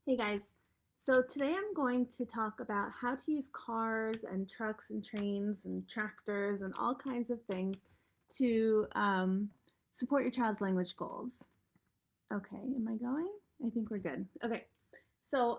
Hey guys, so today I'm going to talk about how to use cars and trucks and trains and tractors and all kinds of things to support your child's language goals. Okay, am I going? I think we're good. Okay, so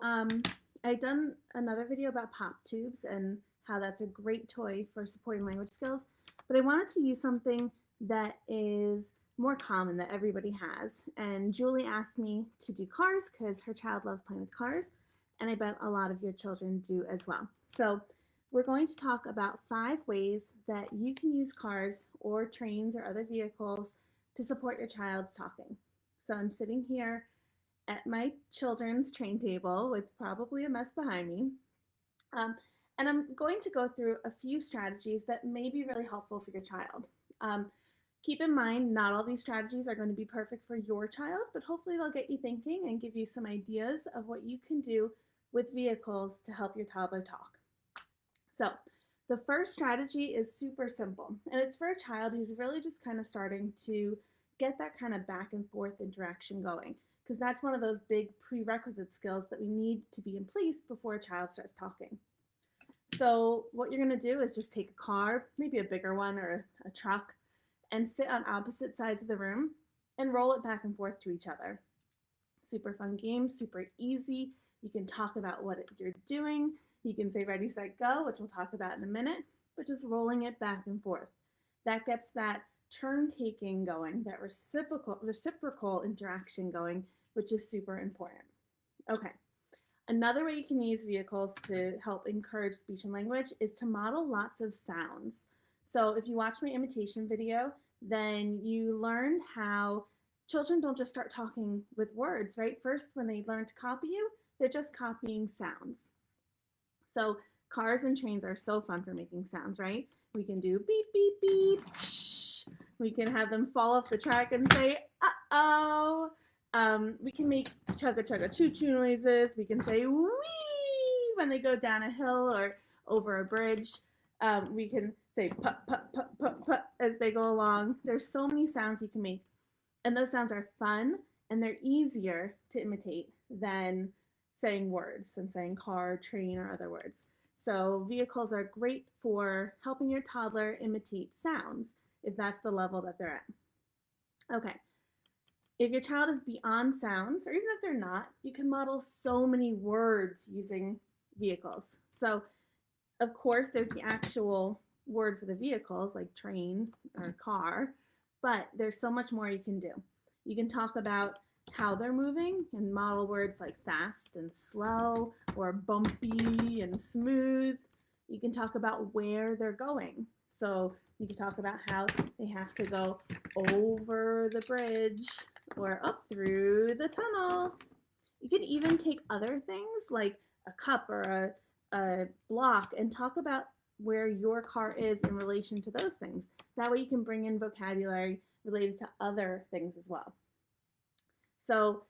I've done another video about pop tubes and how that's a great toy for supporting language skills, but I wanted to use something that is more common that everybody has. And Julie asked me to do cars because her child loves playing with cars, and I bet a lot of your children do as well. So we're going to talk about 5 ways that you can use cars or trains or other vehicles to support your child's talking. So I'm sitting here at my children's train table with probably a mess behind me. Um, and I'm going to go through a few strategies that may be really helpful for your child. Keep in mind, not all these strategies are going to be perfect for your child, but hopefully they'll get you thinking and give you some ideas of what you can do with vehicles to help your toddler talk. So, the first strategy is super simple, and it's for a child who's really just kind of starting to get that kind of back and forth interaction going, because that's one of those big prerequisite skills that we need to be in place before a child starts talking. So, what you're going to do is just take a car, maybe a bigger one or a truck, and sit on opposite sides of the room and roll it back and forth to each other. Super fun game, super easy. You can talk about what you're doing. You can say ready, set, go, which we'll talk about in a minute, but just rolling it back and forth. That gets that turn taking going, that reciprocal interaction going, which is super important. Okay. Another way you can use vehicles to help encourage speech and language is to model lots of sounds. So if you watch my imitation video, then you learned how children don't just start talking with words, right? First, when they learn to copy you, they're just copying sounds. So cars and trains are so fun for making sounds, right? We can do beep, beep, beep. Shh. We can have them fall off the track and say, uh-oh. We can make chugga chugga choo choo noises. We can say wee when they go down a hill or over a bridge. We can say put, put, put, put, put as they go along. There's so many sounds you can make. And those sounds are fun and they're easier to imitate than saying words and saying car, train, or other words. So vehicles are great for helping your toddler imitate sounds if that's the level that they're at. Okay. If your child is beyond sounds, or even if they're not, you can model so many words using vehicles. So, of course, there's the actual word for the vehicles, like train or car, but there's so much more you can do. You can talk about how they're moving and model words like fast and slow or bumpy and smooth. You can talk about where they're going. So you can talk about how they have to go over the bridge or up through the tunnel. You can even take other things like a cup or a block and talk about where your car is in relation to those things. That way you can bring in vocabulary related to other things as well. So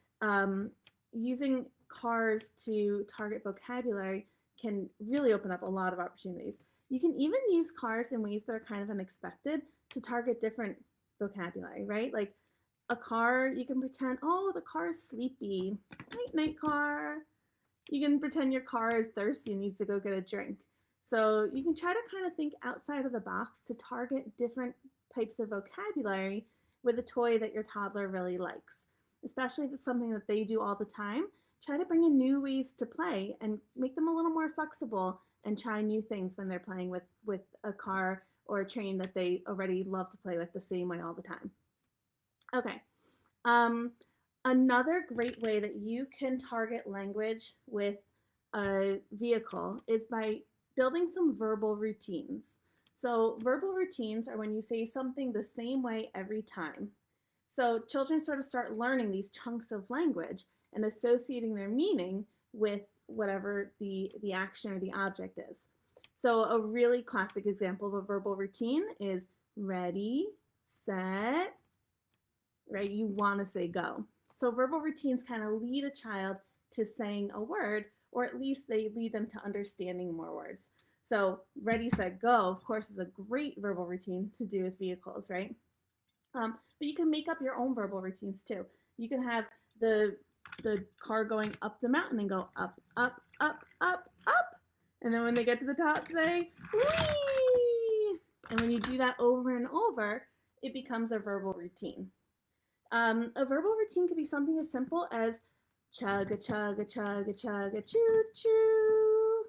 using cars to target vocabulary can really open up a lot of opportunities. You can even use cars in ways that are kind of unexpected to target different vocabulary, right? Like a car, you can pretend, oh, the car is sleepy. Night, night, car. You can pretend your car is thirsty and needs to go get a drink. So you can try to kind of think outside of the box to target different types of vocabulary with a toy that your toddler really likes. Especially if it's something that they do all the time, try to bring in new ways to play and make them a little more flexible and try new things when they're playing with a car or a train that they already love to play with the same way all the time. Okay. Another great way that you can target language with a vehicle is by building some verbal routines. So verbal routines are when you say something the same way every time. So children sort of start learning these chunks of language and associating their meaning with whatever the action or the object is. So a really classic example of a verbal routine is ready, set, right? You want to say go. So verbal routines kind of lead a child to saying a word, or at least they lead them to understanding more words. So ready, set, go, of course, is a great verbal routine to do with vehicles, right? But you can make up your own verbal routines too. You can have the the car going up the mountain and go up, up, up, up, up. And then when they get to the top, say, whee! And when you do that over and over, it becomes a verbal routine. A verbal routine could be something as simple as chug a chug a chug a chug a choo choo.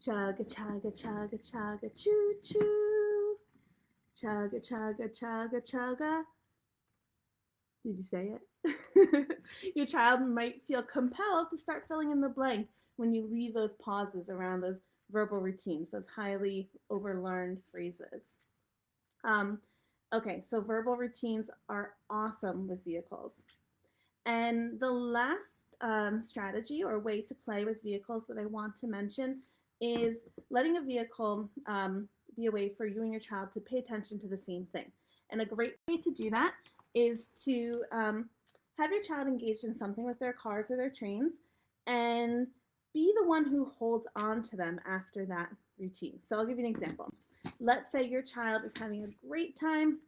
Chug a chug a chug a chug a choo choo. Chug a chug a chug a chug a. Did you say it? Your child might feel compelled to start filling in the blank when you leave those pauses around those verbal routines, those highly overlearned phrases. Okay, so verbal routines are awesome with vehicles. And the last strategy or way to play with vehicles that I want to mention is letting a vehicle be a way for you and your child to pay attention to the same thing. And a great way to do that is to have your child engaged in something with their cars or their trains and be the one who holds on to them after that routine. So I'll give you an example. Let's say your child is having a great time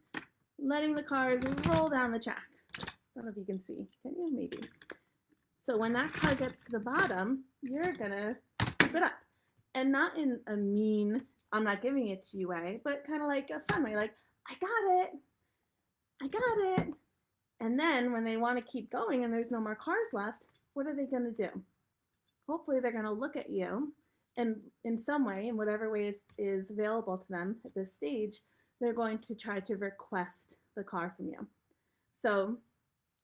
letting the cars roll down the track. I don't know if you can see. Can you? Maybe. So when that car gets to the bottom, you're going to scoop it up. And not in a mean, I'm not giving it to you way, but kind of like a fun way. Like, I got it. I got it. And then when they want to keep going and there's no more cars left, what are they going to do? Hopefully they're going to look at you and in some way, in whatever way is available to them at this stage, they're going to try to request the car from you. So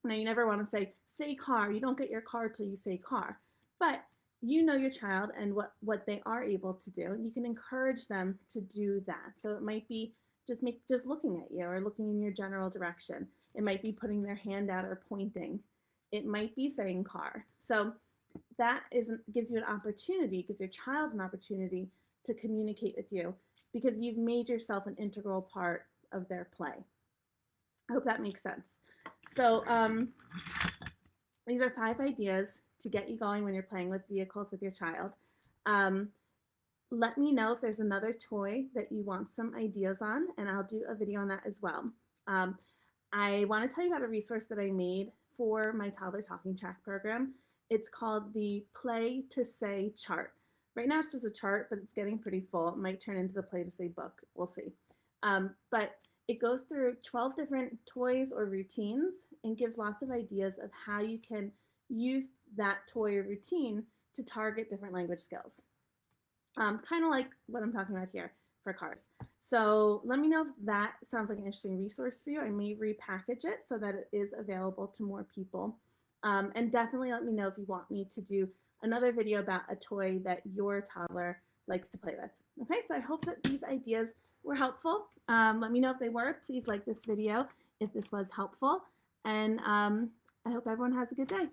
now you never want to say car. You don't get your car till you say car. But you know your child and what they are able to do. You can encourage them to do that. So it might be just looking at you or looking in your general direction. It might be putting their hand out or pointing. It might be saying car. So that gives you an opportunity, gives your child an opportunity to communicate with you because you've made yourself an integral part of their play. I hope that makes sense. So these are 5 ideas to get you going when you're playing with vehicles with your child. Let me know if there's another toy that you want some ideas on, and I'll do a video on that as well. I want to tell you about a resource that I made for my Toddler Talking Track program. It's called the Play to Say chart. Right now it's just a chart, but it's getting pretty full. It might turn into the Play to Say book. We'll see. But it goes through 12 different toys or routines and gives lots of ideas of how you can use that toy or routine to target different language skills. Kind of like what I'm talking about here for cars. So let me know if that sounds like an interesting resource for you. I may repackage it so that it is available to more people. And definitely let me know if you want me to do another video about a toy that your toddler likes to play with. Okay, so I hope that these ideas were helpful. Let me know if they were. Please like this video if this was helpful. And I hope everyone has a good day.